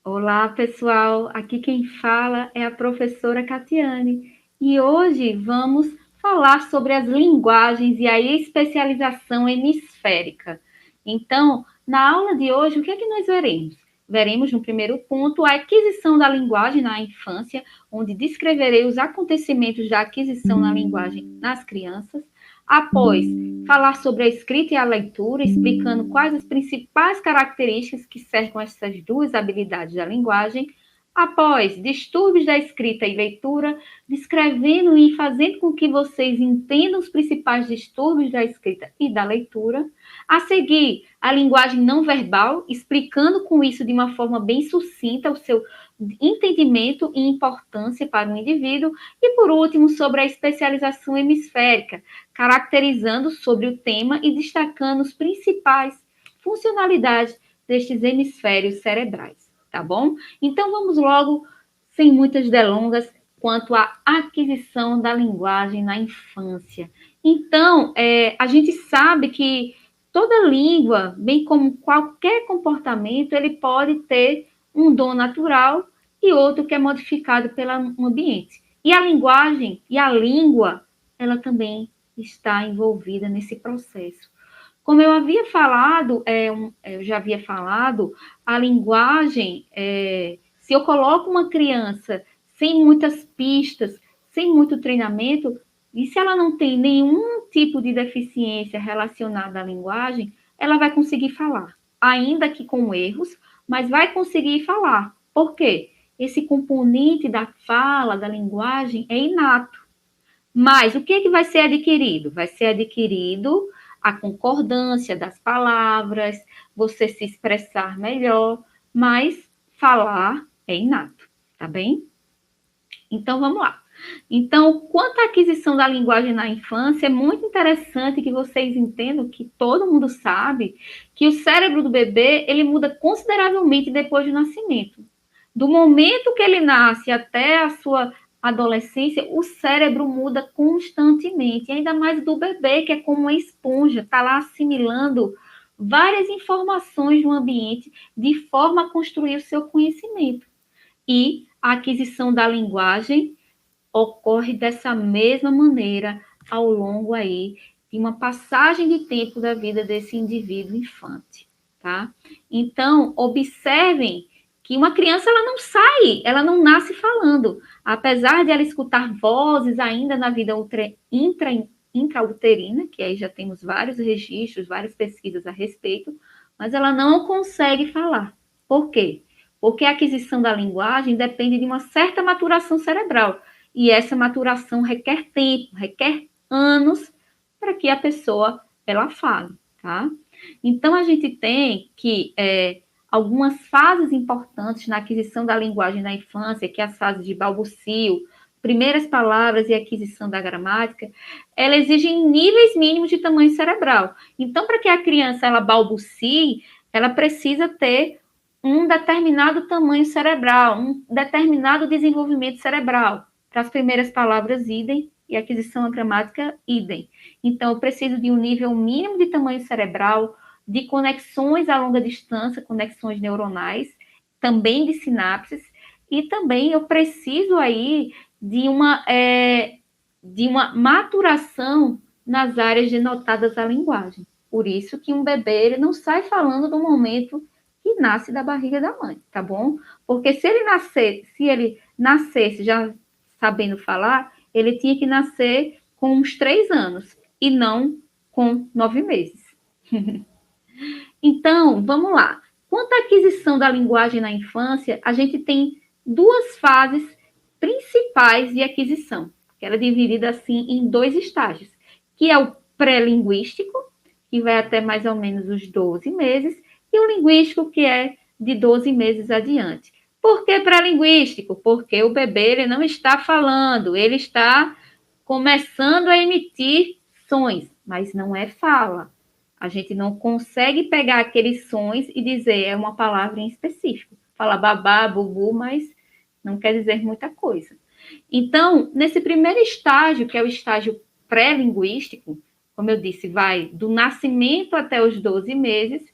Olá, pessoal. Aqui quem fala é a professora Catiane e hoje vamos falar sobre as linguagens e a especialização hemisférica. Então, na aula de hoje, o que é que nós veremos? Veremos, no primeiro ponto, a aquisição da linguagem na infância, onde descreverei os acontecimentos da aquisição da linguagem nas crianças. Após, falar sobre a escrita e a leitura, explicando quais as principais características que cercam essas duas habilidades da linguagem. Após, distúrbios da escrita e leitura, descrevendo e fazendo com que vocês entendam os principais distúrbios da escrita e da leitura. A seguir, a linguagem não verbal, explicando com isso de uma forma bem sucinta o seu entendimento e importância para o indivíduo. E, por último, sobre a especialização hemisférica, caracterizando sobre o tema e destacando os principais funcionalidades destes hemisférios cerebrais, tá bom? Então, vamos logo, sem muitas delongas, quanto à aquisição da linguagem na infância. Então, a gente sabe que toda língua, bem como qualquer comportamento, ele pode ter um dom natural e outro que é modificado pelo ambiente. E a linguagem e a língua, ela também está envolvida nesse processo. Como eu havia falado, eu já havia falado, a linguagem, se eu coloco uma criança sem muitas pistas, sem muito treinamento, e se ela não tem nenhum tipo de deficiência relacionada à linguagem, ela vai conseguir falar, ainda que com erros, mas vai conseguir falar. Por quê? Esse componente da fala, da linguagem, é inato. Mas o que é que vai ser adquirido? Vai ser adquirido a concordância das palavras, você se expressar melhor, mas falar é inato, tá bem? Então vamos lá. Então, quanto à aquisição da linguagem na infância, é muito interessante que vocês entendam que todo mundo sabe que o cérebro do bebê, ele muda consideravelmente depois do nascimento. Do momento que ele nasce até a sua adolescência, o cérebro muda constantemente, ainda mais do bebê, que é como uma esponja, está lá assimilando várias informações do ambiente de forma a construir o seu conhecimento. E a aquisição da linguagem ocorre dessa mesma maneira ao longo aí de uma passagem de tempo da vida desse indivíduo infante, tá? Então, observem que uma criança ela não sai, ela não nasce falando, apesar de ela escutar vozes ainda na vida intrauterina, que aí já temos vários registros, várias pesquisas a respeito, mas ela não consegue falar. Por quê? Porque a aquisição da linguagem depende de uma certa maturação cerebral. E essa maturação requer tempo, requer anos para que a pessoa ela fale, tá? Então a gente tem que algumas fases importantes na aquisição da linguagem na infância, que é as fases de balbucio, primeiras palavras e aquisição da gramática, ela exigem níveis mínimos de tamanho cerebral. Então, para que a criança ela balbucie, ela precisa ter um determinado tamanho cerebral, um determinado desenvolvimento cerebral. Para as primeiras palavras, idem, e aquisição gramática, idem. Então, eu preciso de um nível mínimo de tamanho cerebral, de conexões a longa distância, conexões neuronais, também de sinapses, e também eu preciso aí de uma maturação nas áreas denotadas da linguagem. Por isso que um bebê ele não sai falando do momento que nasce da barriga da mãe, tá bom? Porque se ele nascesse já sabendo falar, ele tinha que nascer com uns 3 anos e não com 9 meses. Então, vamos lá. Quanto à aquisição da linguagem na infância, a gente tem duas fases principais de aquisição, que ela é dividida assim em dois estágios, que é o pré-linguístico, que vai até mais ou menos os 12 meses, e o linguístico, que é de 12 meses adiante. Por que pré-linguístico? Porque o bebê ele não está falando, ele está começando a emitir sons, mas não é fala. A gente não consegue pegar aqueles sons e dizer é uma palavra em específico. Fala babá, bubu, mas não quer dizer muita coisa. Então, nesse primeiro estágio, que é o estágio pré-linguístico, como eu disse, vai do nascimento até os 12 meses,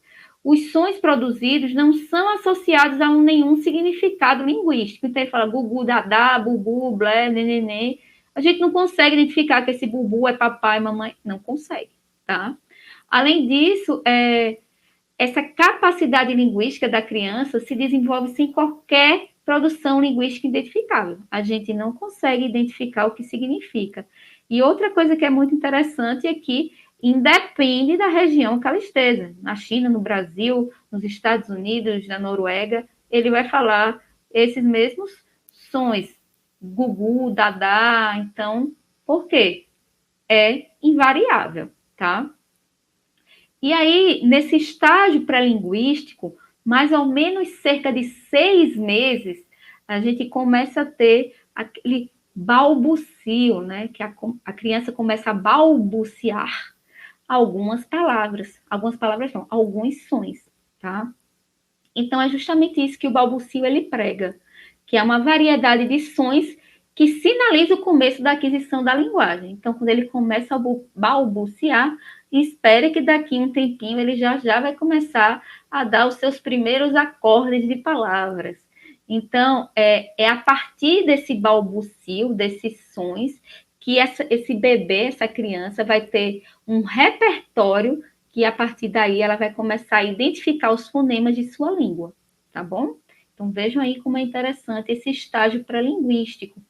os sons produzidos não são associados a nenhum significado linguístico. Então, ele fala gugu, dadá, bubu, blé, nenenê. A gente não consegue identificar que esse bubu é papai, mamãe. Não consegue, tá? Além disso, essa capacidade linguística da criança se desenvolve sem qualquer produção linguística identificável. A gente não consegue identificar o que significa. E outra coisa que é muito interessante é que independe da região que ela esteja. Na China, no Brasil, nos Estados Unidos, na Noruega, ele vai falar esses mesmos sons. Gugu, dadá, então, por quê? É invariável, tá? E aí, nesse estágio pré-linguístico, mais ou menos cerca de 6 meses, a gente começa a ter aquele balbucio, né? Que a criança começa a balbuciar algumas palavras não, alguns sons, tá? Então, é justamente isso que o balbucio ele prega, que é uma variedade de sons que sinaliza o começo da aquisição da linguagem. Então, quando ele começa a balbuciar, espere que daqui um tempinho ele já vai começar a dar os seus primeiros acordes de palavras. Então, é a partir desse balbucio, desses sons, que esse bebê, essa criança, vai ter um repertório que a partir daí ela vai começar a identificar os fonemas de sua língua, tá bom? Então vejam aí como é interessante esse estágio pré-linguístico.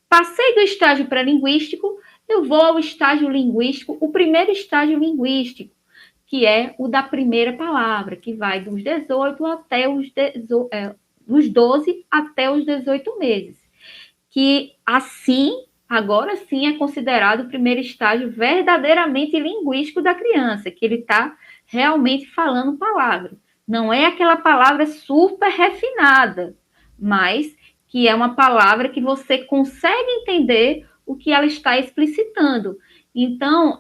Passei do estágio pré-linguístico, eu vou ao estágio linguístico, o primeiro estágio linguístico, que é o da primeira palavra, que vai dos 18 até dos 12 até os 18 meses. Que assim, agora sim é considerado o primeiro estágio verdadeiramente linguístico da criança, que ele está realmente falando palavra. Não é aquela palavra super refinada, mas que é uma palavra que você consegue entender o que ela está explicitando. Então,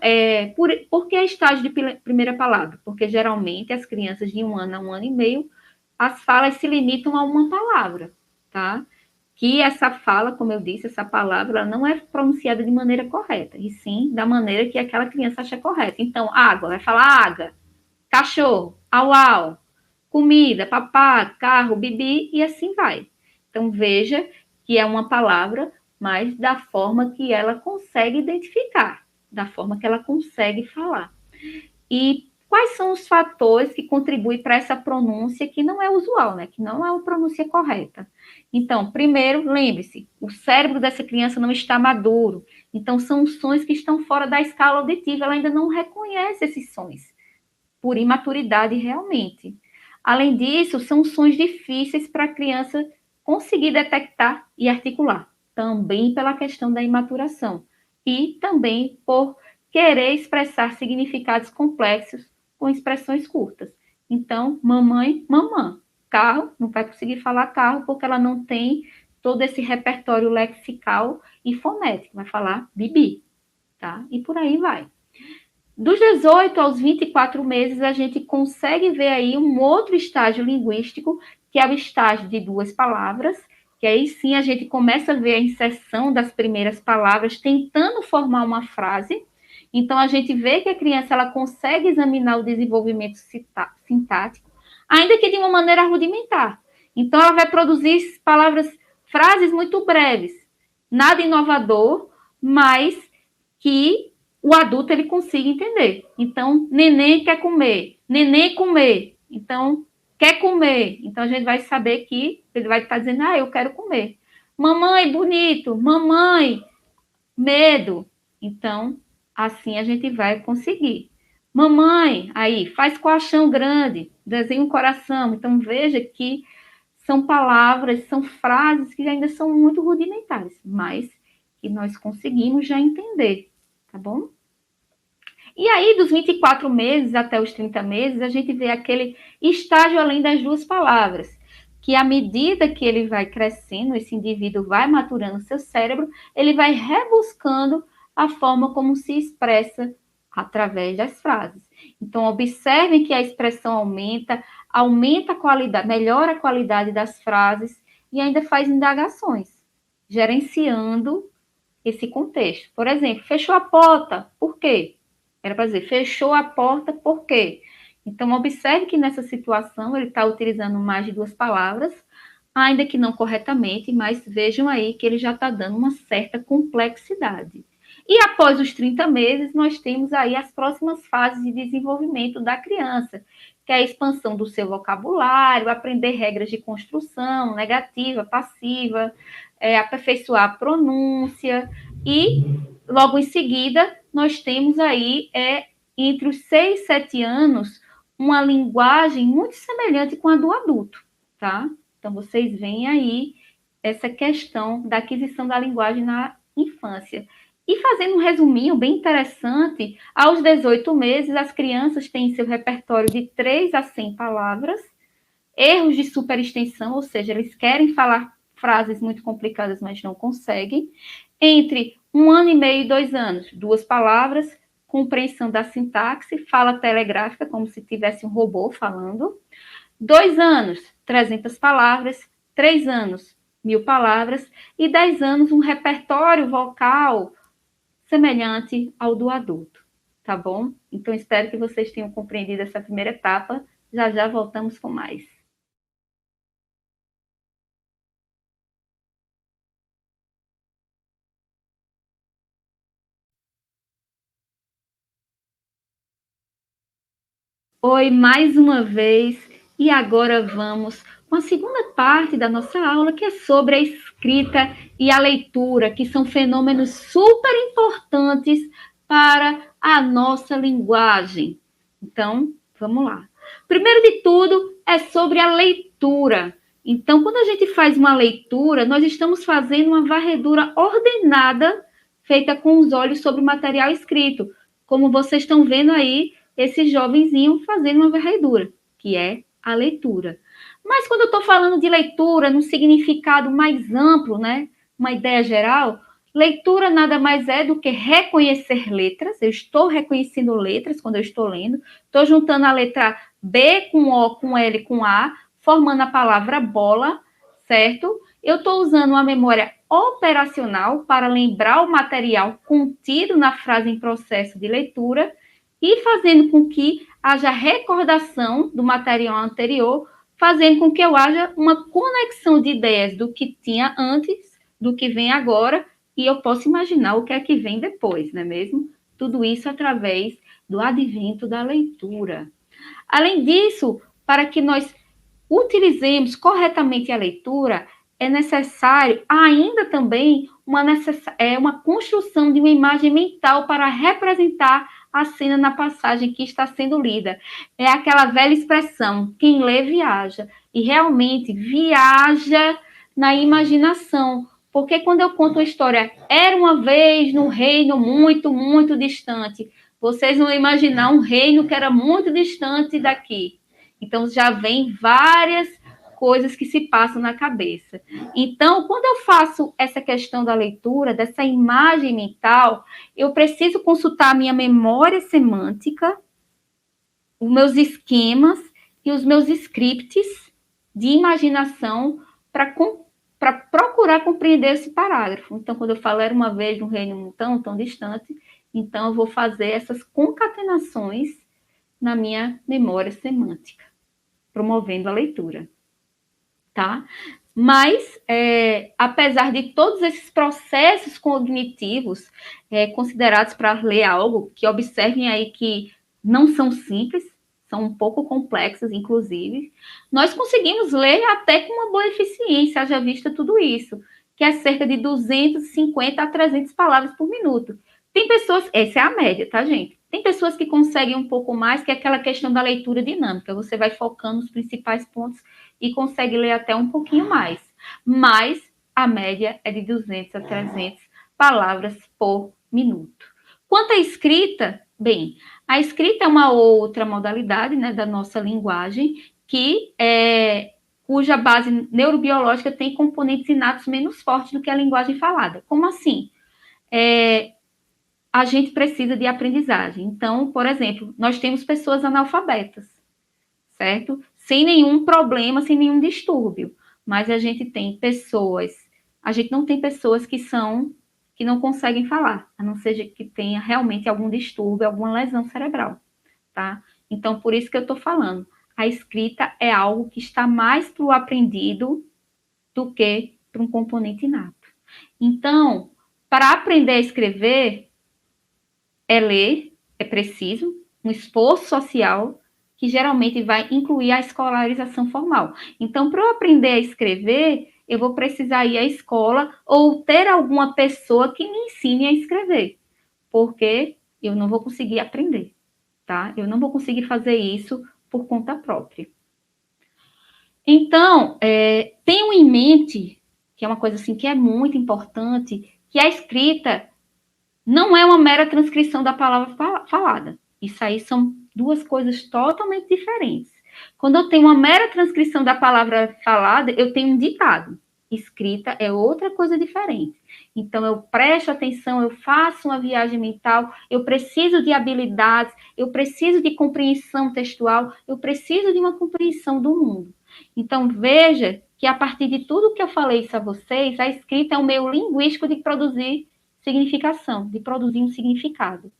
por que estágio de primeira palavra? Porque geralmente as crianças de 1 ano a 1 ano e meio, as falas se limitam a uma palavra, tá? Que essa fala, como eu disse, essa palavra, ela não é pronunciada de maneira correta, e sim da maneira que aquela criança acha correta. Então, água, vai falar água, cachorro, au au, comida, papá, carro, bibi, e assim vai. Então, veja que é uma palavra, mas da forma que ela consegue identificar, da forma que ela consegue falar. E quais são os fatores que contribuem para essa pronúncia que não é usual, né? Que não é uma pronúncia correta. Então, primeiro, lembre-se, o cérebro dessa criança não está maduro. Então, são sons que estão fora da escala auditiva. Ela ainda não reconhece esses sons, por imaturidade realmente. Além disso, são sons difíceis para a criança conseguir detectar e articular, também pela questão da imaturação e também por querer expressar significados complexos com expressões curtas. Então, mamãe, mamã. Carro, não vai conseguir falar carro porque ela não tem todo esse repertório lexical e fonético. Vai falar bibi, tá? E por aí vai. Dos 18 aos 24 meses, a gente consegue ver aí um outro estágio linguístico, que é o estágio de duas palavras, que aí sim a gente começa a ver a inserção das primeiras palavras, tentando formar uma frase. Então, a gente vê que a criança ela consegue examinar o desenvolvimento sintático, ainda que de uma maneira rudimentar. Então, ela vai produzir frases muito breves, nada inovador, mas que o adulto ele consiga entender. Então, neném quer comer, neném comer. Então, quer comer. Então, a gente vai saber que ele vai estar dizendo, eu quero comer. Mamãe, bonito. Mamãe, medo. Então, assim a gente vai conseguir. Mamãe, aí, faz coração grande, desenha um coração. Então, veja que são palavras, são frases que ainda são muito rudimentares, mas que nós conseguimos já entender, tá bom? E aí, dos 24 meses até os 30 meses, a gente vê aquele estágio além das duas palavras, que à medida que ele vai crescendo, esse indivíduo vai maturando seu cérebro, ele vai rebuscando a forma como se expressa através das frases. Então, observem que a expressão aumenta a qualidade, melhora a qualidade das frases e ainda faz indagações, gerenciando esse contexto. Por exemplo, fechou a porta, por quê? Era para dizer, fechou a porta, por quê? Então, observe que nessa situação ele está utilizando mais de 2 palavras, ainda que não corretamente, mas vejam aí que ele já está dando uma certa complexidade. E após os 30 meses, nós temos aí as próximas fases de desenvolvimento da criança, que é a expansão do seu vocabulário, aprender regras de construção, negativa, passiva, aperfeiçoar a pronúncia, e logo em seguida nós temos aí, entre os 6 e 7 anos, uma linguagem muito semelhante com a do adulto, tá? Então, vocês veem aí essa questão da aquisição da linguagem na infância. E fazendo um resuminho bem interessante, aos 18 meses, as crianças têm seu repertório de 3 a 100 palavras, erros de superextensão, ou seja, eles querem falar frases muito complicadas, mas não conseguem. Entre 1 ano e meio e 2 anos, 2 palavras, compreensão da sintaxe, fala telegráfica, como se tivesse um robô falando. 2 anos, 300 palavras. 3 anos, 1.000 palavras. E 10 anos, um repertório vocal semelhante ao do adulto, tá bom? Então, espero que vocês tenham compreendido essa primeira etapa. Já já voltamos com mais. Oi, mais uma vez, e agora vamos com a segunda parte da nossa aula, que é sobre a escrita e a leitura, que são fenômenos super importantes para a nossa linguagem. Então, vamos lá. Primeiro de tudo, é sobre a leitura. Então, quando a gente faz uma leitura, nós estamos fazendo uma varredura ordenada, feita com os olhos sobre o material escrito. Como vocês estão vendo aí, esse jovenzinho fazendo uma varredura, que é a leitura. Mas quando eu estou falando de leitura, num significado mais amplo, né, uma ideia geral, leitura nada mais é do que reconhecer letras. Eu estou reconhecendo letras quando eu estou lendo. Estou juntando a letra B com O, com L, com A, formando a palavra bola, certo? Eu estou usando uma memória operacional para lembrar o material contido na frase em processo de leitura e fazendo com que haja recordação do material anterior, fazendo com que eu haja uma conexão de ideias do que tinha antes, do que vem agora, e eu posso imaginar o que é que vem depois, não é mesmo? Tudo isso através do advento da leitura. Além disso, para que nós utilizemos corretamente a leitura, é necessário ainda também uma construção de uma imagem mental para representar a cena na passagem que está sendo lida. É aquela velha expressão, quem lê viaja, e realmente viaja na imaginação, porque quando eu conto uma história, era uma vez num reino muito, muito distante, vocês vão imaginar um reino que era muito distante daqui. Então, já vem várias coisas que se passam na cabeça. Então, quando eu faço essa questão da leitura, dessa imagem mental, eu preciso consultar a minha memória semântica, os meus esquemas e os meus scripts de imaginação para procurar compreender esse parágrafo. Então, quando eu falo era uma vez num reino tão, tão distante, então eu vou fazer essas concatenações na minha memória semântica, promovendo a leitura, tá? Mas, apesar de todos esses processos cognitivos considerados para ler algo, que observem aí que não são simples, são um pouco complexos, inclusive, nós conseguimos ler até com uma boa eficiência, haja vista tudo isso, que é cerca de 250 a 300 palavras por minuto. Tem pessoas, essa é a média, tá, gente? Tem pessoas que conseguem um pouco mais, que é aquela questão da leitura dinâmica, você vai focando nos principais pontos e consegue ler até um pouquinho mais. Mas a média é de 200 a 300 palavras por minuto. Quanto à escrita, bem, a escrita é uma outra modalidade, né, da nossa linguagem, cuja base neurobiológica tem componentes inatos menos fortes do que a linguagem falada. Como assim? A gente precisa de aprendizagem. Então, por exemplo, nós temos pessoas analfabetas, certo? Sem nenhum problema, sem nenhum distúrbio. Mas a gente não tem pessoas que não conseguem falar, a não ser que tenha realmente algum distúrbio, alguma lesão cerebral, tá? Então, por isso que eu estou falando. A escrita é algo que está mais para o aprendido do que para um componente inato. Então, para aprender a escrever, é ler, é preciso, um esforço social que geralmente vai incluir a escolarização formal. Então, para eu aprender a escrever, eu vou precisar ir à escola ou ter alguma pessoa que me ensine a escrever, porque eu não vou conseguir aprender, tá? Eu não vou conseguir fazer isso por conta própria. Então, tenham em mente, que é uma coisa assim que é muito importante, que a escrita não é uma mera transcrição da palavra falada. Isso aí são duas coisas totalmente diferentes. Quando eu tenho uma mera transcrição da palavra falada, eu tenho um ditado. Escrita é outra coisa diferente. Então, eu presto atenção, eu faço uma viagem mental, eu preciso de habilidades, eu preciso de compreensão textual, eu preciso de uma compreensão do mundo. Então, veja que a partir de tudo que eu falei isso a vocês, a escrita é um meio linguístico de produzir significação, de produzir um significado.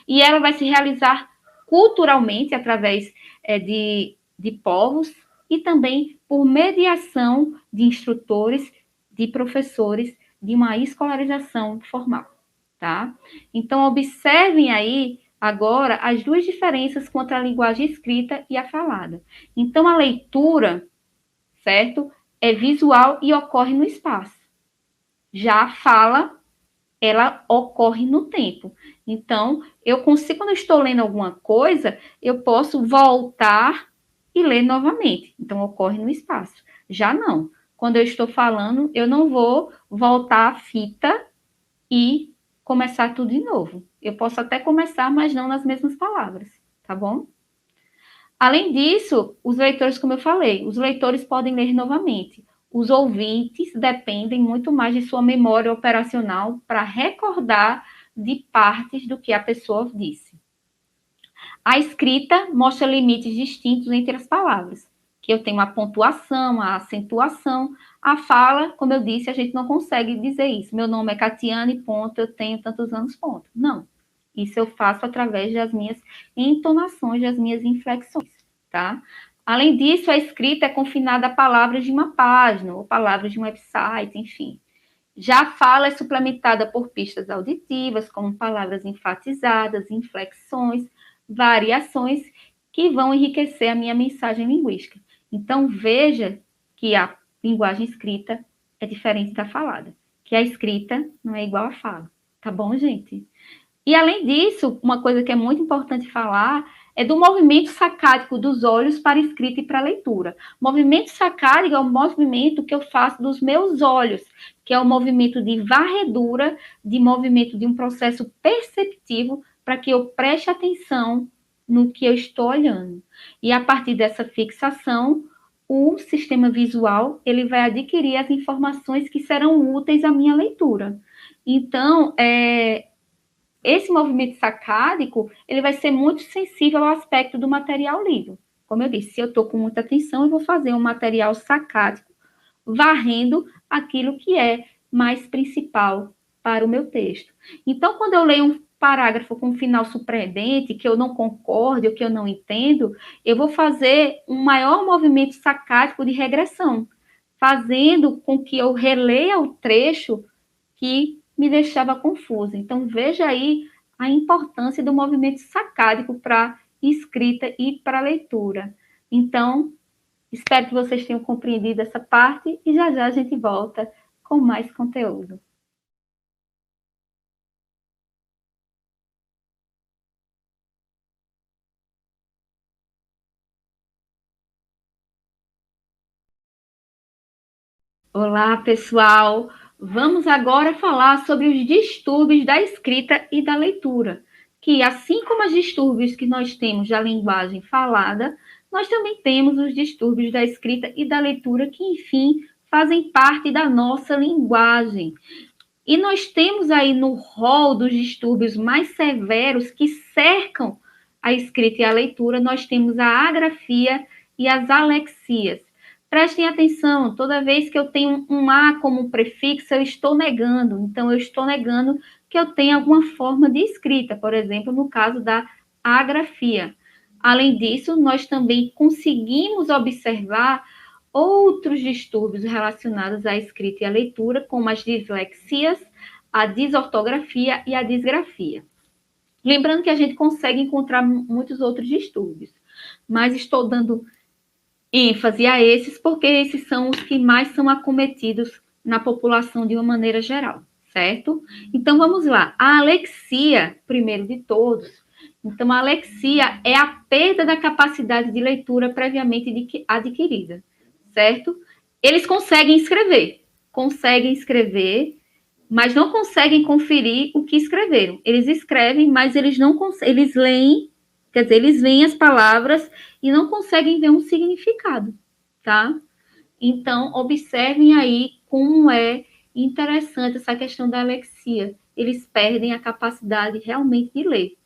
E ela vai se realizar culturalmente através de povos e também por mediação de instrutores, de professores, de uma escolarização formal, tá? Então, observem aí agora as duas diferenças quanto à linguagem escrita e a falada. Então, a leitura, certo? É visual e ocorre no espaço. Já a fala, ela ocorre no tempo. Então, eu consigo, quando eu estou lendo alguma coisa, eu posso voltar e ler novamente. Então, ocorre no espaço. Já não. Quando eu estou falando, eu não vou voltar a fita e começar tudo de novo. Eu posso até começar, mas não nas mesmas palavras, tá bom? Além disso, os leitores, como eu falei, os leitores podem ler novamente. Os ouvintes dependem muito mais de sua memória operacional para recordar de partes do que a pessoa disse. A escrita mostra limites distintos entre as palavras, que eu tenho a pontuação, a acentuação. A fala, como eu disse, a gente não consegue dizer isso. Meu nome é Catiane, ponto, eu tenho tantos anos, ponto. Não. Isso eu faço através das minhas entonações, das minhas inflexões, tá? Além disso, a escrita é confinada a palavras de uma página, ou palavras de um website, enfim. Já a fala é suplementada por pistas auditivas, como palavras enfatizadas, inflexões, variações, que vão enriquecer a minha mensagem linguística. Então, veja que a linguagem escrita é diferente da falada, que a escrita não é igual à fala, tá bom, gente? E, além disso, uma coisa que é muito importante falar é do movimento sacádico dos olhos para a escrita e para a leitura. O movimento sacádico é o movimento que eu faço dos meus olhos, que é o movimento de varredura, de movimento de um processo perceptivo para que eu preste atenção no que eu estou olhando. E, a partir dessa fixação, o sistema visual ele vai adquirir as informações que serão úteis à minha leitura. Então, esse movimento sacádico, ele vai ser muito sensível ao aspecto do material lido. Como eu disse, se eu estou com muita atenção, eu vou fazer um material sacádico, varrendo aquilo que é mais principal para o meu texto. Então, quando eu leio um parágrafo com um final surpreendente, que eu não concordo, ou que eu não entendo, eu vou fazer um maior movimento sacádico de regressão, fazendo com que eu releia o trecho que me deixava confusa. Então, veja aí a importância do movimento sacádico para escrita e para leitura. Então, espero que vocês tenham compreendido essa parte e já já a gente volta com mais conteúdo. Olá, pessoal! Vamos agora falar sobre os distúrbios da escrita e da leitura, que, assim como os distúrbios que nós temos da linguagem falada, nós também temos os distúrbios da escrita e da leitura, que, enfim, fazem parte da nossa linguagem. E nós temos aí no rol dos distúrbios mais severos que cercam a escrita e a leitura, nós temos a agrafia e as alexias. Prestem atenção, toda vez que eu tenho um A como prefixo, eu estou negando. Então, eu estou negando que eu tenha alguma forma de escrita, por exemplo, no caso da agrafia. Além disso, nós também conseguimos observar outros distúrbios relacionados à escrita e à leitura, como as dislexias, a disortografia e a disgrafia. Lembrando que a gente consegue encontrar muitos outros distúrbios, mas estou dando ênfase a esses porque esses são os que mais são acometidos na população de uma maneira geral, certo? Então vamos lá. A alexia, primeiro de todos. Então a alexia é a perda da capacidade de leitura previamente adquirida, certo? Eles conseguem escrever, mas não conseguem conferir o que escreveram. Eles escrevem, mas eles não conseguem, eles leem, quer dizer, eles veem as palavras e não conseguem ver um significado, tá? Então, observem aí como é interessante essa questão da alexia. Eles perdem a capacidade realmente de ler.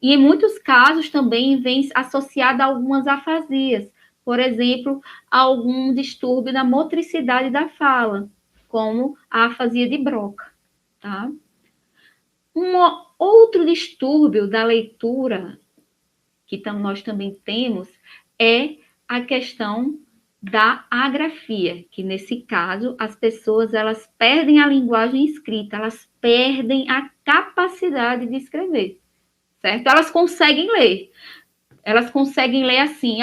E em muitos casos também vem associada a algumas afasias, por exemplo, algum distúrbio da motricidade da fala, como a afasia de Broca, tá? Um outro distúrbio da leitura que nós também temos é a questão da agrafia, que nesse caso as pessoas elas perdem a linguagem escrita, elas perdem a capacidade de escrever, certo? Elas conseguem ler assim,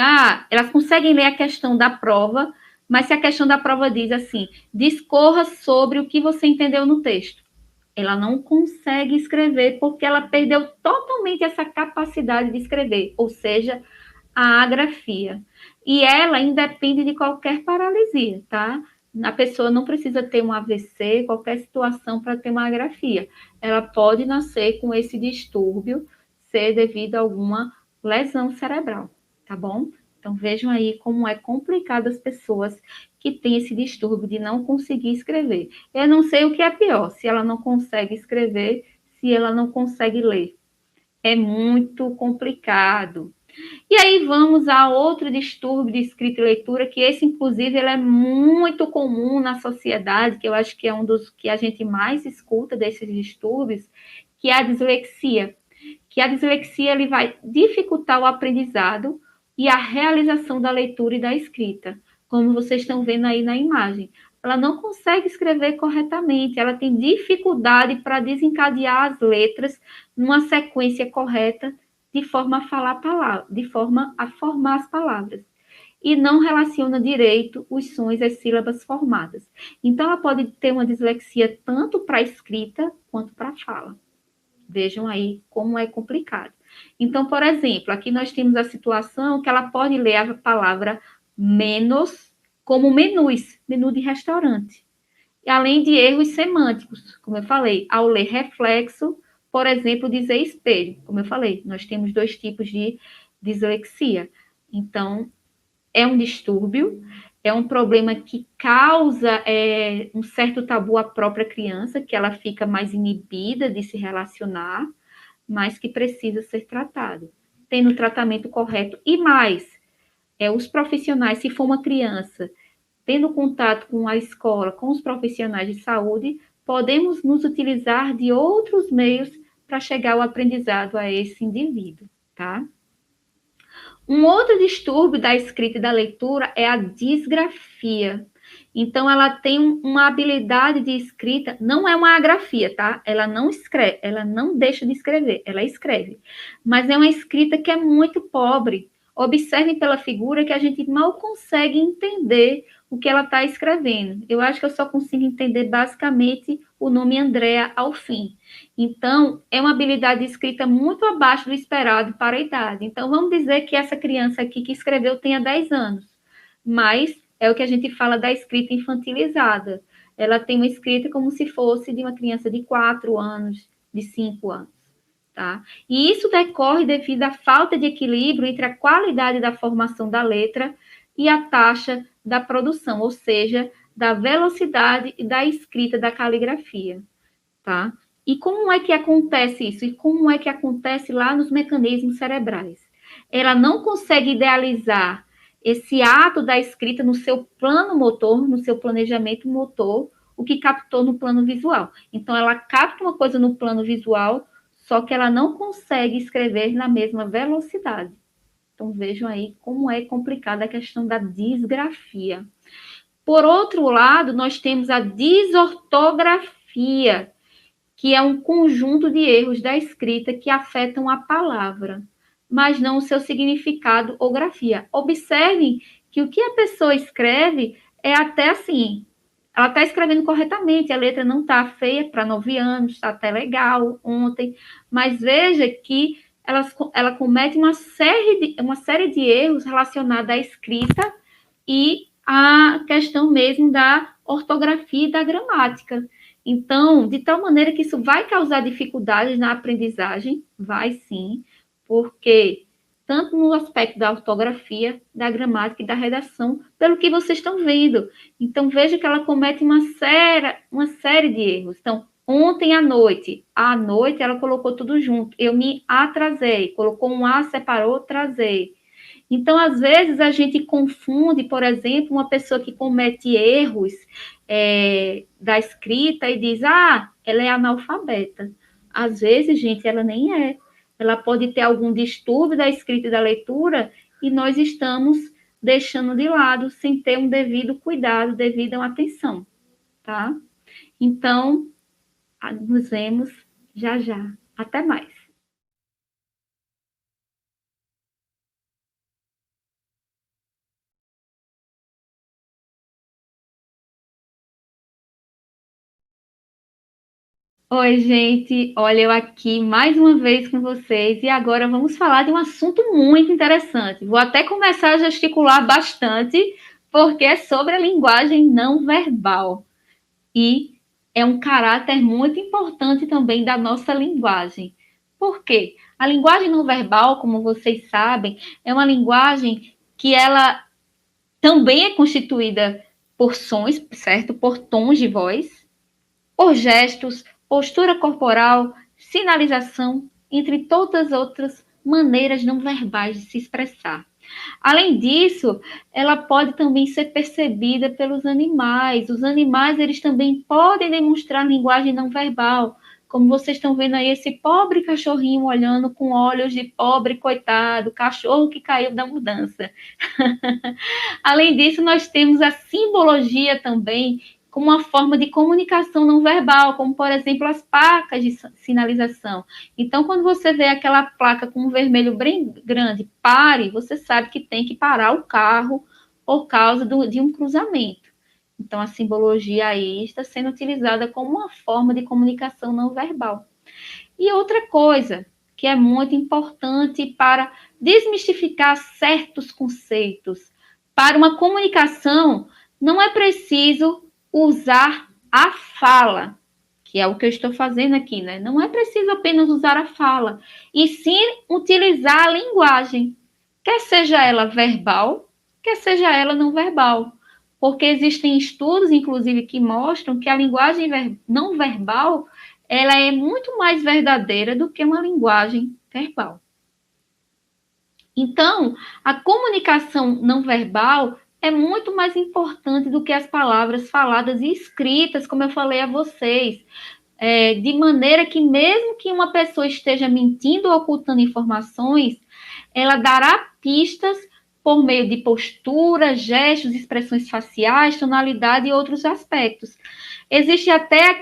elas conseguem ler a questão da prova, mas se a questão da prova diz assim, discorra sobre o que você entendeu no texto, ela não consegue escrever porque ela perdeu totalmente essa capacidade de escrever, ou seja, a agrafia. E ela independe de qualquer paralisia, tá? A pessoa não precisa ter um AVC, qualquer situação para ter uma agrafia. Ela pode nascer com esse distúrbio, ser devido a alguma lesão cerebral, tá bom? Então vejam aí como é complicado as pessoas que têm esse distúrbio de não conseguir escrever. Eu não sei o que é pior, se ela não consegue escrever, se ela não consegue ler. É muito complicado. E aí vamos a outro distúrbio de escrita e leitura, que esse, inclusive, ele é muito comum na sociedade, que eu acho que é um dos que a gente mais escuta desses distúrbios, que é a dislexia. Que a dislexia ele vai dificultar o aprendizado e a realização da leitura e da escrita, como vocês estão vendo aí na imagem. Ela não consegue escrever corretamente, ela tem dificuldade para desencadear as letras numa sequência correta, de forma a falar palavras, de forma a formar as palavras. E não relaciona direito os sons e as sílabas formadas. Então, ela pode ter uma dislexia tanto para a escrita quanto para a fala. Vejam aí como é complicado. Então, por exemplo, aqui nós temos a situação que ela pode ler a palavra menos como menus, menu de restaurante. E além de erros semânticos, como eu falei, ao ler reflexo, por exemplo, dizer espelho, como eu falei, nós temos dois tipos de dislexia. Então, é um distúrbio, é um problema que causa um certo tabu à própria criança, que ela fica mais inibida de se relacionar, mas que precisa ser tratado, tendo o tratamento correto. E mais, os profissionais, se for uma criança, tendo contato com a escola, com os profissionais de saúde, podemos nos utilizar de outros meios para chegar ao aprendizado a esse indivíduo, tá? Um outro distúrbio da escrita e da leitura é a disgrafia. Então, ela tem uma habilidade de escrita, não é uma agrafia, tá? Ela não escreve, ela não deixa de escrever, ela escreve. Mas é uma escrita que é muito pobre. Observem pela figura que a gente mal consegue entender o que ela está escrevendo. Eu acho que eu só consigo entender basicamente o nome Andréa ao fim. Então, é uma habilidade de escrita muito abaixo do esperado para a idade. Então, vamos dizer que essa criança aqui que escreveu tenha 10 anos, mas é o que a gente fala da escrita infantilizada. Ela tem uma escrita como se fosse de uma criança de 4 anos, de 5 anos. Tá? E isso decorre devido à falta de equilíbrio entre a qualidade da formação da letra e a taxa da produção, ou seja, da velocidade e da escrita da caligrafia. Tá? E como é que acontece isso? E como é que acontece lá nos mecanismos cerebrais? Ela não consegue idealizar esse ato da escrita no seu plano motor, no seu planejamento motor, o que captou no plano visual. Então, ela capta uma coisa no plano visual, só que ela não consegue escrever na mesma velocidade. Então, vejam aí como é complicada a questão da disgrafia. Por outro lado, nós temos a disortografia, que é um conjunto de erros da escrita que afetam a palavra, mas não o seu significado ou grafia. Observem que o que a pessoa escreve é até assim, ela está escrevendo corretamente, a letra não está feia para 9 anos, está até legal ontem, mas veja que ela comete uma série de erros relacionados à escrita e à questão mesmo da ortografia e da gramática. Então, de tal maneira que isso vai causar dificuldades na aprendizagem, vai sim, porque tanto no aspecto da ortografia, da gramática e da redação, pelo que vocês estão vendo. Então, veja que ela comete uma série de erros. Então, ontem à noite ela colocou tudo junto. Eu me atrasei, colocou um A, separou, trazei. Então, às vezes, a gente confunde, por exemplo, uma pessoa que comete erros da escrita e diz, ela é analfabeta. Às vezes, gente, ela nem é. Ela pode ter algum distúrbio da escrita e da leitura e nós estamos deixando de lado sem ter um devido cuidado, devida atenção, tá? Então, nos vemos já já. Até mais. Oi, gente. Olha, eu aqui mais uma vez com vocês e agora vamos falar de um assunto muito interessante. Vou até começar a gesticular bastante, porque é sobre a linguagem não verbal e é um caráter muito importante também da nossa linguagem. Por quê? A linguagem não verbal, como vocês sabem, é uma linguagem que ela também é constituída por sons, certo? Por tons de voz, por gestos, postura corporal, sinalização, entre todas as outras maneiras não verbais de se expressar. Além disso, ela pode também ser percebida pelos animais. Os animais, eles também podem demonstrar linguagem não verbal. Como vocês estão vendo aí, esse pobre cachorrinho olhando com olhos de pobre coitado, cachorro que caiu da mudança. Além disso, nós temos a simbologia também como uma forma de comunicação não verbal, como, por exemplo, as placas de sinalização. Então, quando você vê aquela placa com um vermelho bem grande, pare, você sabe que tem que parar o carro por causa de um cruzamento. Então, a simbologia aí está sendo utilizada como uma forma de comunicação não verbal. E outra coisa que é muito importante para desmistificar certos conceitos. Para uma comunicação, não é preciso usar a fala, que é o que eu estou fazendo aqui, né? Não é preciso apenas usar a fala, e sim utilizar a linguagem, quer seja ela verbal, quer seja ela não verbal. Porque existem estudos, inclusive, que mostram que a linguagem não verbal ela é muito mais verdadeira do que uma linguagem verbal. Então, a comunicação não verbal é muito mais importante do que as palavras faladas e escritas, como eu falei a vocês. De maneira que, mesmo que uma pessoa esteja mentindo ou ocultando informações, ela dará pistas por meio de postura, gestos, expressões faciais, tonalidade e outros aspectos. Existe até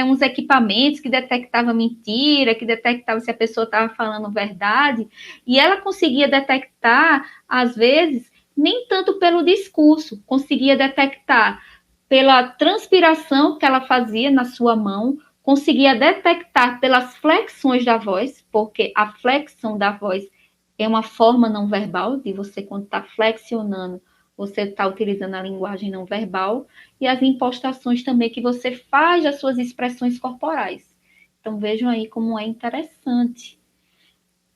uns equipamentos que detectavam mentira, que detectavam se a pessoa estava falando verdade, e ela conseguia detectar, às vezes, nem tanto pelo discurso, conseguia detectar pela transpiração que ela fazia na sua mão, conseguia detectar pelas flexões da voz, porque a flexão da voz é uma forma não verbal de você, quando está flexionando, você está utilizando a linguagem não verbal, e as impostações também que você faz das suas expressões corporais. Então, vejam aí como é interessante.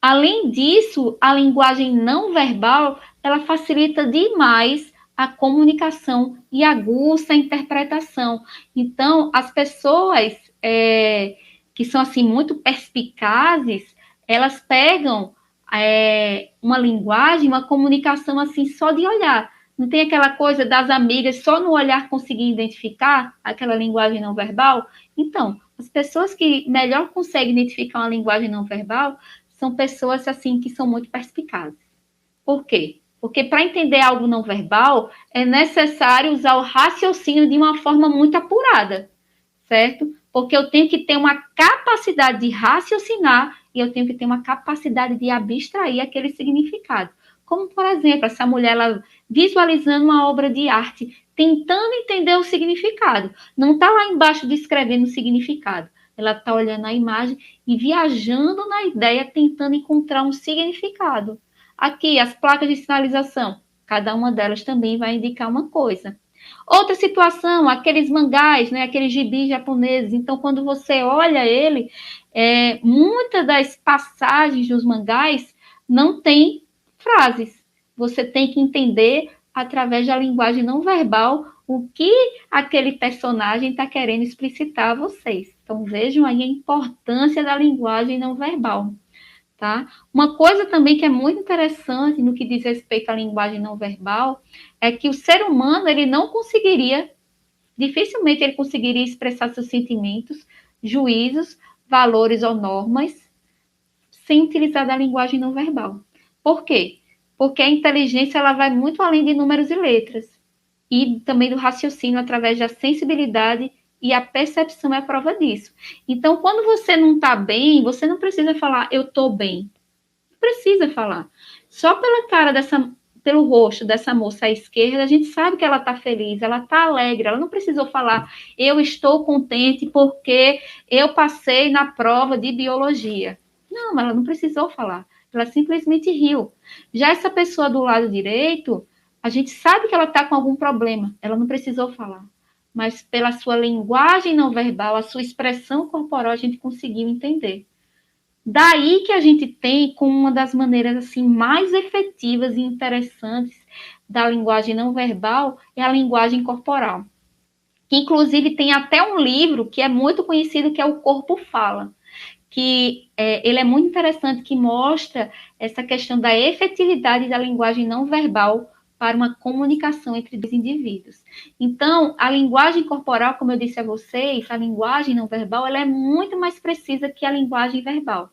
Além disso, a linguagem não verbal, ela facilita demais a comunicação e aguça a interpretação. Então, as pessoas que são assim muito perspicazes, elas pegam uma linguagem, uma comunicação assim só de olhar. Não tem aquela coisa das amigas só no olhar conseguir identificar aquela linguagem não verbal? Então, as pessoas que melhor conseguem identificar uma linguagem não verbal são pessoas assim que são muito perspicazes. Por quê? Porque para entender algo não verbal, é necessário usar o raciocínio de uma forma muito apurada, certo? Porque eu tenho que ter uma capacidade de raciocinar e eu tenho que ter uma capacidade de abstrair aquele significado. Como, por exemplo, essa mulher ela visualizando uma obra de arte, tentando entender o significado. Não está lá embaixo descrevendo o significado. Ela está olhando a imagem e viajando na ideia, tentando encontrar um significado. Aqui, as placas de sinalização, cada uma delas também vai indicar uma coisa. Outra situação, aqueles mangás, né, aqueles gibis japoneses. Então, quando você olha ele, muitas das passagens dos mangás não tem frases. Você tem que entender, através da linguagem não verbal, o que aquele personagem está querendo explicitar a vocês. Então, vejam aí a importância da linguagem não verbal. Tá? Uma coisa também que é muito interessante no que diz respeito à linguagem não verbal é que o ser humano ele não conseguiria, dificilmente ele conseguiria expressar seus sentimentos, juízos, valores ou normas sem utilizar da linguagem não verbal. Por quê? Porque a inteligência ela vai muito além de números e letras e também do raciocínio através da sensibilidade e a percepção é a prova disso. Então, quando você não está bem, você não precisa falar eu estou bem. Não precisa falar. Só pela cara pelo rosto dessa moça à esquerda, a gente sabe que ela está feliz, ela está alegre, ela não precisou falar eu estou contente porque eu passei na prova de biologia. Não, ela não precisou falar. Ela simplesmente riu. Já essa pessoa do lado direito, a gente sabe que ela está com algum problema. Ela não precisou falar. Mas pela sua linguagem não verbal, a sua expressão corporal, a gente conseguiu entender. Daí que a gente tem como uma das maneiras assim mais efetivas e interessantes da linguagem não verbal é a linguagem corporal. Que inclusive tem até um livro que é muito conhecido que é O Corpo Fala, que ele é muito interessante, que mostra essa questão da efetividade da linguagem não verbal para uma comunicação entre dois indivíduos. Então, a linguagem corporal, como eu disse a vocês, a linguagem não verbal, ela é muito mais precisa que a linguagem verbal.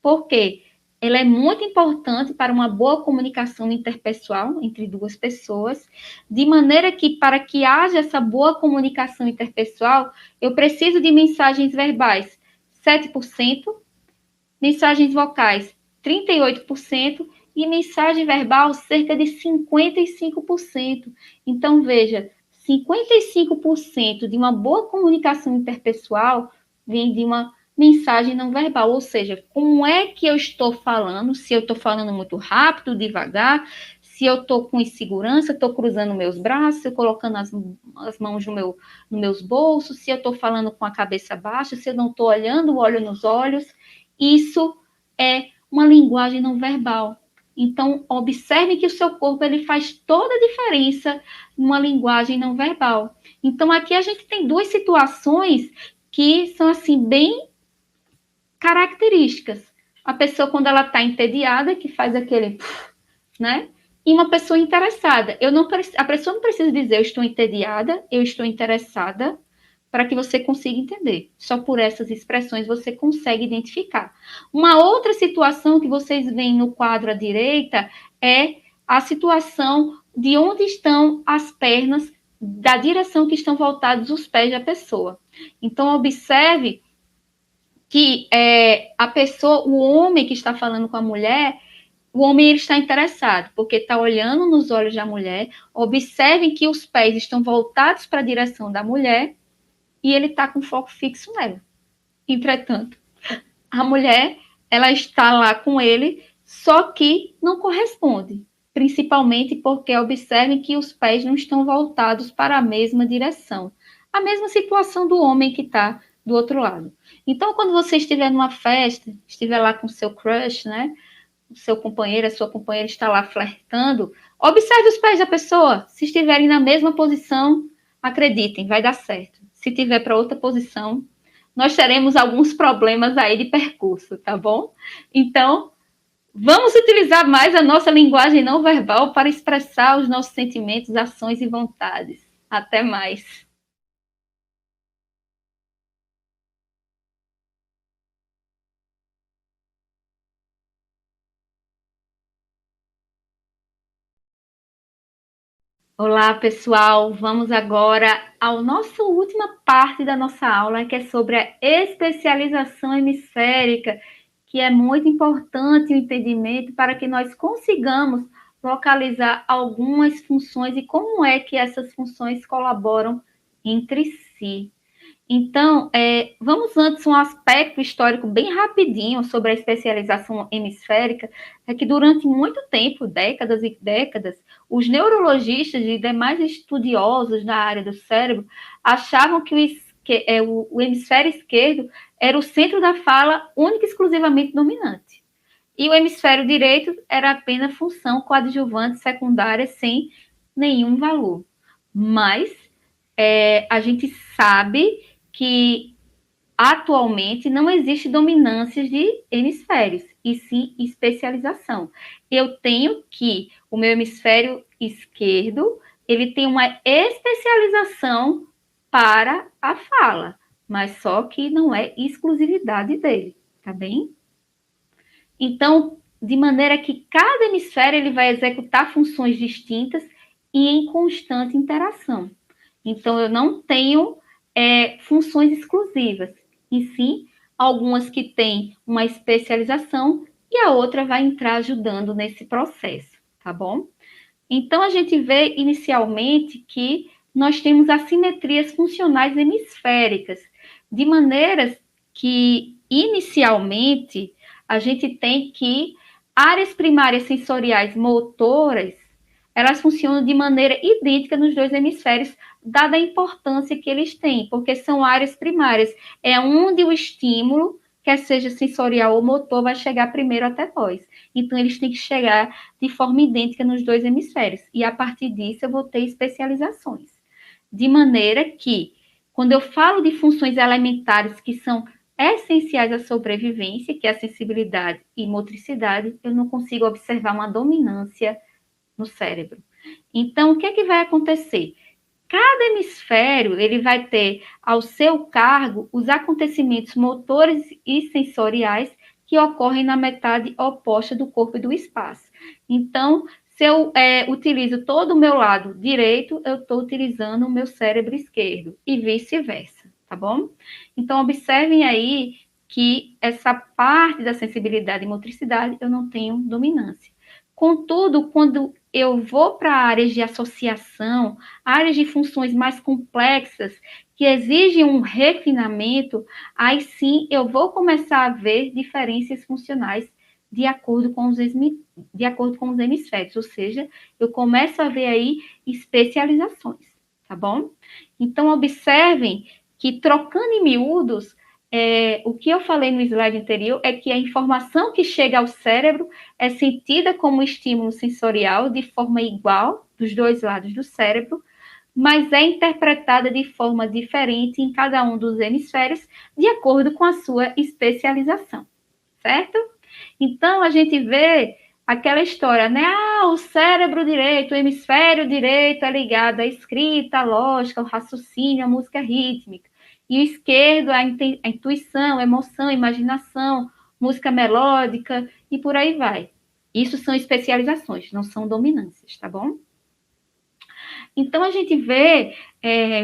Por quê? Ela é muito importante para uma boa comunicação interpessoal entre duas pessoas, de maneira que, para que haja essa boa comunicação interpessoal, eu preciso de mensagens verbais 7%, mensagens vocais 38% e mensagem verbal cerca de 55%. Então, veja, 55% de uma boa comunicação interpessoal vem de uma mensagem não verbal, ou seja, como é que eu estou falando, se eu estou falando muito rápido, devagar, se eu estou com insegurança, estou cruzando meus braços, eu colocando as mãos nos meus bolsos, se eu estou falando com a cabeça baixa, se eu não estou olhando o olho nos olhos, isso é uma linguagem não verbal. Então, observe que o seu corpo ele faz toda a diferença numa linguagem não verbal. Então, aqui a gente tem duas situações que são assim bem características. A pessoa quando ela está entediada, que faz aquele, né? E uma pessoa interessada. A pessoa não precisa dizer eu estou entediada, eu estou interessada, para que você consiga entender. Só por essas expressões você consegue identificar. Uma outra situação que vocês veem no quadro à direita é a situação de onde estão as pernas, da direção que estão voltados os pés da pessoa. Então, observe que a pessoa, o homem que está falando com a mulher, o homem ele está interessado, porque está olhando nos olhos da mulher. Observem que os pés estão voltados para a direção da mulher e ele está com foco fixo nela. Entretanto, a mulher, ela está lá com ele, só que não corresponde, principalmente porque observem que os pés não estão voltados para a mesma direção. A mesma situação do homem que está do outro lado. Então, quando você estiver numa festa, estiver lá com o seu crush, né? O seu companheiro, a sua companheira está lá flertando, observe os pés da pessoa. Se estiverem na mesma posição, acreditem, vai dar certo. Se tiver para outra posição, nós teremos alguns problemas aí de percurso, tá bom? Então, vamos utilizar mais a nossa linguagem não verbal para expressar os nossos sentimentos, ações e vontades. Até mais. Olá, pessoal. Vamos agora à nossa última parte da nossa aula, que é sobre a especialização hemisférica, que é muito importante o entendimento para que nós consigamos localizar algumas funções e como é que essas funções colaboram entre si. Então, vamos antes um aspecto histórico bem rapidinho sobre a especialização hemisférica, é que durante muito tempo, décadas e décadas, os neurologistas e demais estudiosos na área do cérebro achavam que o hemisfério esquerdo era o centro da fala única e exclusivamente dominante. E o hemisfério direito era apenas função coadjuvante secundária sem nenhum valor. Mas a gente sabe que atualmente não existe dominância de hemisférios, e sim especialização. Eu tenho que o meu hemisfério esquerdo, ele tem uma especialização para a fala, mas só que não é exclusividade dele, tá bem? Então, de maneira que cada hemisfério ele vai executar funções distintas e em constante interação. Então, eu não tenho funções exclusivas, e sim algumas que têm uma especialização e a outra vai entrar ajudando nesse processo, tá bom? Então, a gente vê inicialmente que nós temos assimetrias funcionais hemisféricas, de maneiras que, inicialmente, a gente tem que áreas primárias sensoriais motoras, elas funcionam de maneira idêntica nos dois hemisférios, dada a importância que eles têm, porque são áreas primárias, é onde o estímulo, quer seja sensorial ou motor, vai chegar primeiro até nós. Então, eles têm que chegar de forma idêntica nos dois hemisférios. E a partir disso, eu vou ter especializações. De maneira que, quando eu falo de funções elementares que são essenciais à sobrevivência, que é a sensibilidade e motricidade, eu não consigo observar uma dominância no cérebro. Então, o que é que vai acontecer? Cada hemisfério ele vai ter ao seu cargo os acontecimentos motores e sensoriais que ocorrem na metade oposta do corpo e do espaço. Então, se eu utilizo todo o meu lado direito, eu estou utilizando o meu cérebro esquerdo e vice-versa, tá bom? Então, observem aí que essa parte da sensibilidade e motricidade eu não tenho dominância. Contudo, quando eu vou para áreas de associação, áreas de funções mais complexas, que exigem um refinamento, aí sim eu vou começar a ver diferenças funcionais de acordo com os hemisférios, ou seja, eu começo a ver aí especializações, tá bom? Então, observem que trocando em miúdos, o que eu falei no slide anterior é que a informação que chega ao cérebro é sentida como estímulo sensorial de forma igual dos dois lados do cérebro, mas é interpretada de forma diferente em cada um dos hemisférios, de acordo com a sua especialização, certo? Então, a gente vê aquela história, né? Ah, o cérebro direito, o hemisfério direito é ligado à escrita, à lógica, ao raciocínio, à música rítmica. E o esquerdo, a intuição, a emoção, a imaginação, música melódica e por aí vai. Isso são especializações, não são dominâncias, tá bom? Então, a gente vê,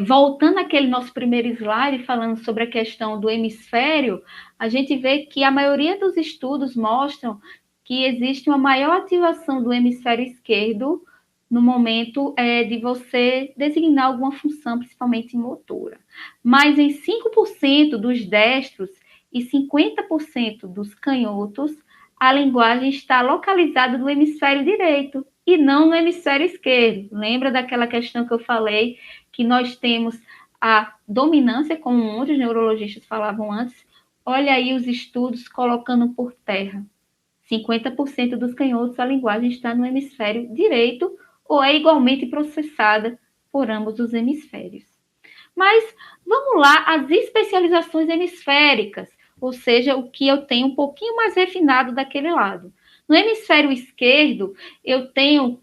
voltando àquele nosso primeiro slide, falando sobre a questão do hemisfério, a gente vê que a maioria dos estudos mostram que existe uma maior ativação do hemisfério esquerdo no momento de você designar alguma função, principalmente motora. Mas em 5% dos destros e 50% dos canhotos, a linguagem está localizada no hemisfério direito e não no hemisfério esquerdo. Lembra daquela questão que eu falei, que nós temos a dominância, como muitos neurologistas falavam antes? Olha aí os estudos colocando por terra. 50% dos canhotos, a linguagem está no hemisfério direito ou é igualmente processada por ambos os hemisférios. Mas vamos lá, as especializações hemisféricas, ou seja, o que eu tenho um pouquinho mais refinado daquele lado. No hemisfério esquerdo, eu tenho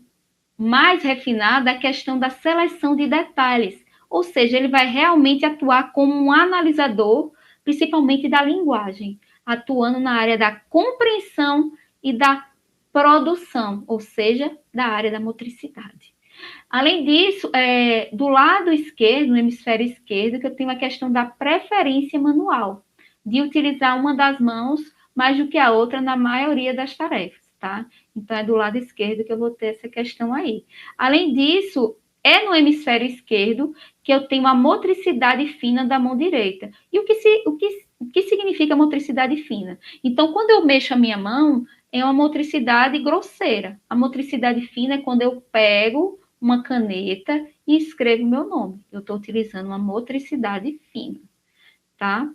mais refinada a questão da seleção de detalhes, ou seja, ele vai realmente atuar como um analisador, principalmente da linguagem, atuando na área da compreensão e da produção, ou seja, da área da motricidade. Além disso, do lado esquerdo, no hemisfério esquerdo, que eu tenho a questão da preferência manual, de utilizar uma das mãos mais do que a outra na maioria das tarefas, tá? Então, é do lado esquerdo que eu vou ter essa questão aí. Além disso, é no hemisfério esquerdo que eu tenho a motricidade fina da mão direita. E o que significa motricidade fina? Então, quando eu mexo a minha mão, é uma motricidade grosseira. A motricidade fina é quando eu pego uma caneta e escrevo meu nome. Eu estou utilizando uma motricidade fina, tá?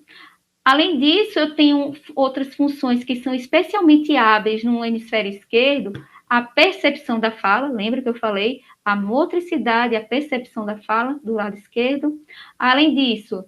Além disso, eu tenho outras funções que são especialmente hábeis no hemisfério esquerdo, a percepção da fala, lembra que eu falei? A motricidade, a percepção da fala do lado esquerdo. Além disso,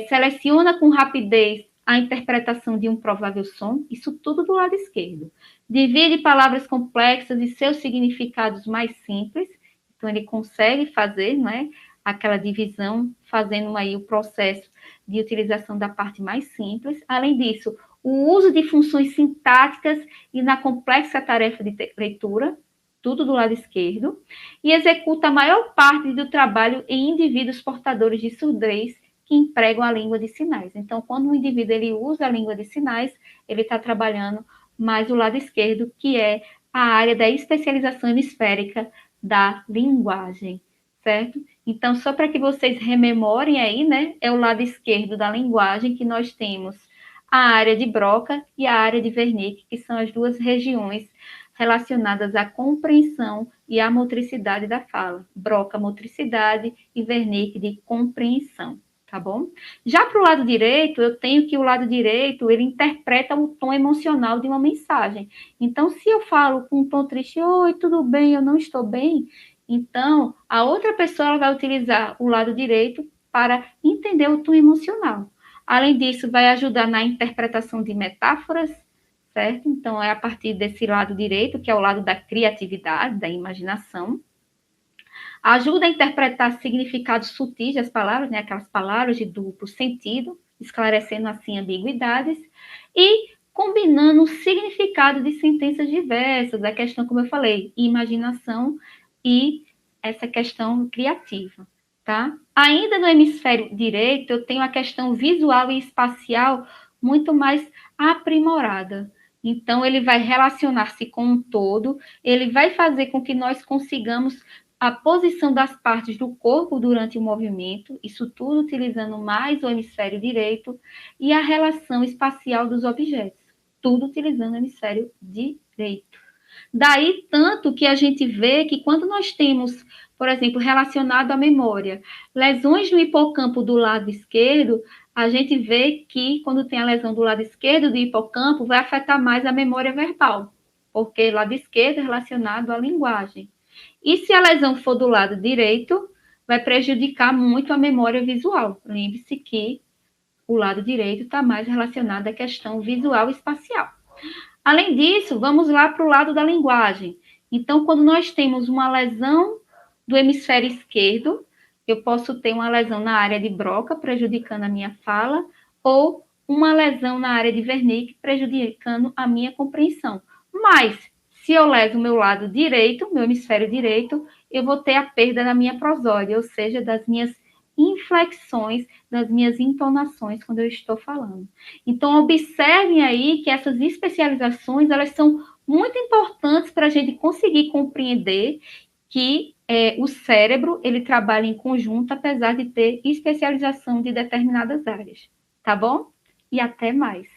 seleciona com rapidez a interpretação de um provável som, isso tudo do lado esquerdo. Divide palavras complexas e seus significados mais simples, então ele consegue fazer, né, aquela divisão, fazendo aí o processo de utilização da parte mais simples. Além disso, o uso de funções sintáticas e na complexa tarefa de leitura, tudo do lado esquerdo, e executa a maior parte do trabalho em indivíduos portadores de surdez que empregam a língua de sinais. Então, quando o indivíduo ele usa a língua de sinais, ele está trabalhando mais o lado esquerdo, que é a área da especialização hemisférica da linguagem, certo? Então, só para que vocês rememorem aí, né, é o lado esquerdo da linguagem que nós temos a área de Broca e a área de Wernicke, que são as duas regiões relacionadas à compreensão e à motricidade da fala. Broca, motricidade, e Wernicke, de compreensão, tá bom? Já para o lado direito, eu tenho que o lado direito, ele interpreta o tom emocional de uma mensagem. Então, se eu falo com um tom triste, oi, tudo bem, eu não estou bem, então, a outra pessoa vai utilizar o lado direito para entender o tom emocional. Além disso, vai ajudar na interpretação de metáforas, certo? Então, é a partir desse lado direito, que é o lado da criatividade, da imaginação. Ajuda a interpretar significados sutis das palavras, né? Aquelas palavras de duplo sentido, esclarecendo assim ambiguidades. E combinando o significado de sentenças diversas, a questão, como eu falei, imaginação e essa questão criativa, tá? Ainda no hemisfério direito, eu tenho a questão visual e espacial muito mais aprimorada. Então, ele vai relacionar-se com um todo, ele vai fazer com que nós consigamos a posição das partes do corpo durante o movimento, isso tudo utilizando mais o hemisfério direito, e a relação espacial dos objetos, tudo utilizando o hemisfério direito. Daí, tanto que a gente vê que quando nós temos, por exemplo, relacionado à memória, lesões no hipocampo do lado esquerdo, a gente vê que quando tem a lesão do lado esquerdo do hipocampo, vai afetar mais a memória verbal, porque o lado esquerdo é relacionado à linguagem. E se a lesão for do lado direito, vai prejudicar muito a memória visual. Lembre-se que o lado direito está mais relacionado à questão visual e espacial. Além disso, vamos lá para o lado da linguagem. Então, quando nós temos uma lesão do hemisfério esquerdo, eu posso ter uma lesão na área de Broca, prejudicando a minha fala, ou uma lesão na área de Wernicke, prejudicando a minha compreensão. Mas, se eu leso o meu lado direito, meu hemisfério direito, eu vou ter a perda da minha prosódia, ou seja, das minhas inflexões, das minhas entonações quando eu estou falando. Então, observem aí que essas especializações, elas são muito importantes para a gente conseguir compreender que o cérebro, ele trabalha em conjunto, apesar de ter especialização de determinadas áreas. Tá bom? E até mais.